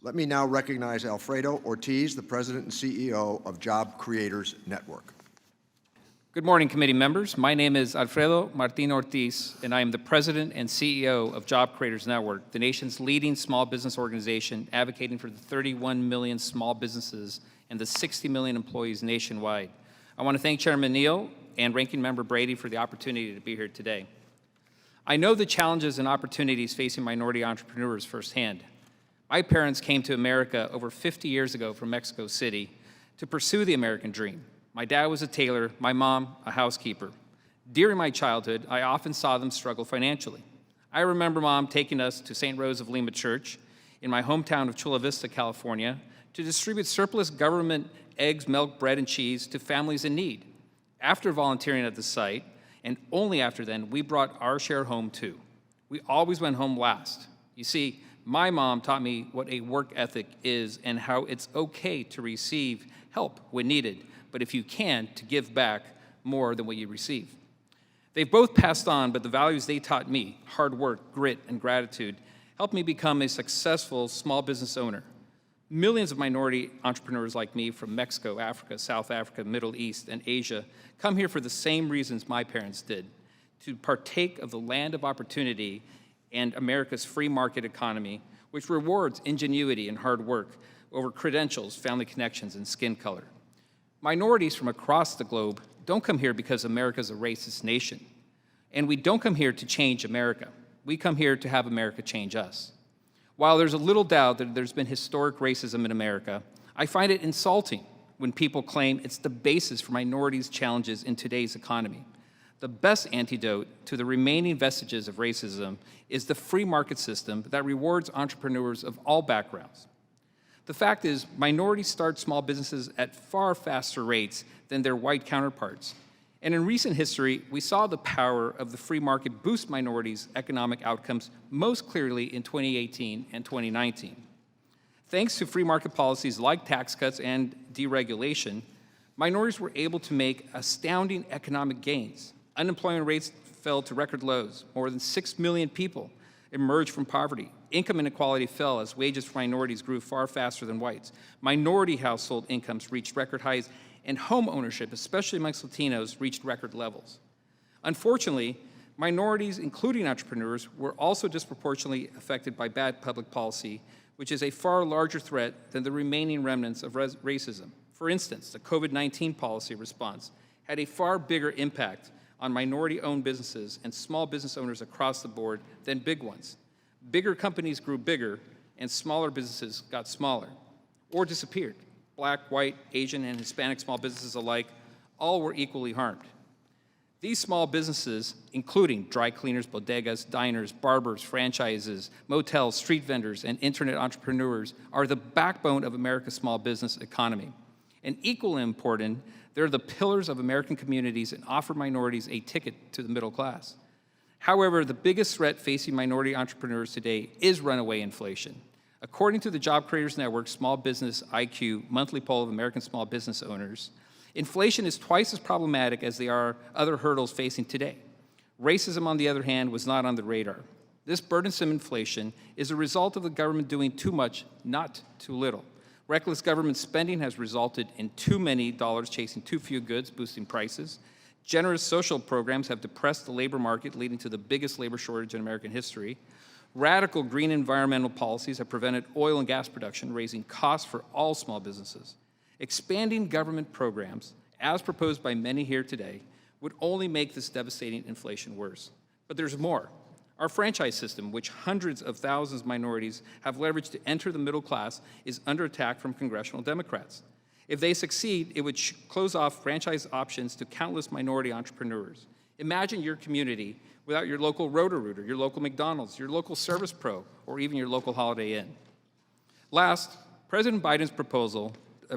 Let me now recognize Alfredo Ortiz, the President and CEO of Job Creators Network. Good morning, committee members. My name is Alfredo Martin Ortiz, and I am the President and CEO of Job Creators Network, the nation's leading small business organization advocating for the 31 million small businesses and the 60 million employees nationwide. I want to thank Chairman Neal and Ranking Member Brady for the opportunity to be here today. I know the challenges and opportunities facing minority entrepreneurs firsthand. My parents came to America over 50 years ago from Mexico City to pursue the American dream. My dad was a tailor, my mom a housekeeper. During my childhood, I often saw them struggle financially. I remember Mom taking us to St. Rose of Lima Church in my hometown of Chula Vista, California, to distribute surplus government eggs, milk, bread, and cheese to families in need. After volunteering at the site, and only after then, we brought our share home too. We always went home last. You see, my mom taught me what a work ethic is and how it's okay to receive help when needed, but if you can, to give back more than what you receive. They've both passed on, but the values they taught me, hard work, grit, and gratitude, helped me become a successful small business owner. Millions of minority entrepreneurs like me from Mexico, Africa, South Africa, Middle East, and Asia come here for the same reasons my parents did, to partake of the land of opportunity and America's free market economy, which rewards ingenuity and hard work over credentials, family connections, and skin color. Minorities from across the globe don't come here because America's a racist nation. And we don't come here to change America. We come here to have America change us. While there's a little doubt that there's been historic racism in America, I find it insulting when people claim it's the basis for minorities' challenges in today's economy. The best antidote to the remaining vestiges of racism is the free market system that rewards entrepreneurs of all backgrounds. The fact is, minorities start small businesses at far faster rates than their white counterparts. And in recent history, we saw the power of the free market boost minorities' economic outcomes most clearly in 2018 and 2019. Thanks to free market policies like tax cuts and deregulation, minorities were able to make astounding economic gains. Unemployment rates fell to record lows. More than 6 million people emerged from poverty. Income inequality fell as wages for minorities grew far faster than whites. Minority household incomes reached record highs, and home ownership, especially amongst Latinos, reached record levels. Unfortunately, minorities, including entrepreneurs, were also disproportionately affected by bad public policy, which is a far larger threat than the remaining remnants of racism. For instance, the COVID-19 policy response had a far bigger impact on minority-owned businesses and small business owners across the board than big ones. Bigger companies grew bigger, and smaller businesses got smaller or disappeared. Black, white, Asian, and Hispanic small businesses alike, all were equally harmed. These small businesses, including dry cleaners, bodegas, diners, barbers, franchises, motels, street vendors, and internet entrepreneurs, are the backbone of America's small business economy. And equally important, they're the pillars of American communities and offer minorities a ticket to the middle class. However, the biggest threat facing minority entrepreneurs today is runaway inflation. According to the Job Creators Network Small Business IQ monthly poll of American small business owners, inflation is twice as problematic as there are other hurdles facing today. Racism, on the other hand, was not on the radar. This burdensome inflation is a result of the government doing too much, not too little. Reckless government spending has resulted in too many dollars chasing too few goods, boosting prices. Generous social programs have depressed the labor market, leading to the biggest labor shortage in American history. Radical green environmental policies have prevented oil and gas production, raising costs for all small businesses. Expanding government programs, as proposed by many here today, would only make this devastating inflation worse. But there's more. Our franchise system, which hundreds of thousands of minorities have leveraged to enter the middle class, is under attack from congressional Democrats. If they succeed, it would close off franchise options to countless minority entrepreneurs. Imagine your community without your local Roto-Rooter, your local McDonald's, your local Service Pro, or even your local Holiday Inn. Last, President Biden's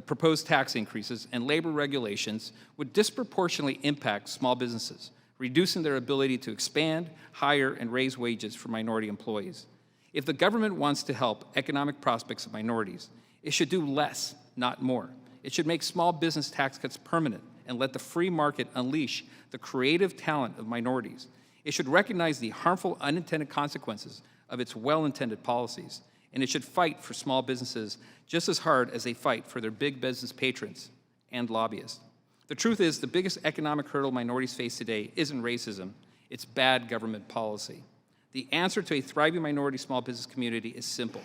proposed tax increases and labor regulations would disproportionately impact small businesses, reducing their ability to expand, hire, and raise wages for minority employees. If the government wants to help economic prospects of minorities, it should do less, not more. It should make small business tax cuts permanent and let the free market unleash the creative talent of minorities. It should recognize the harmful unintended consequences of its well-intended policies. and it should fight for small businesses just as hard as they fight for their big business patrons and lobbyists. The truth is, the biggest economic hurdle minorities face today isn't racism, it's bad government policy. The answer to a thriving minority small business community is simple.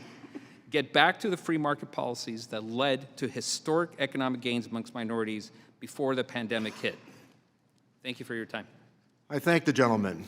Get back to the free market policies that led to historic economic gains amongst minorities before the pandemic hit. Thank you for your time. I thank the gentleman.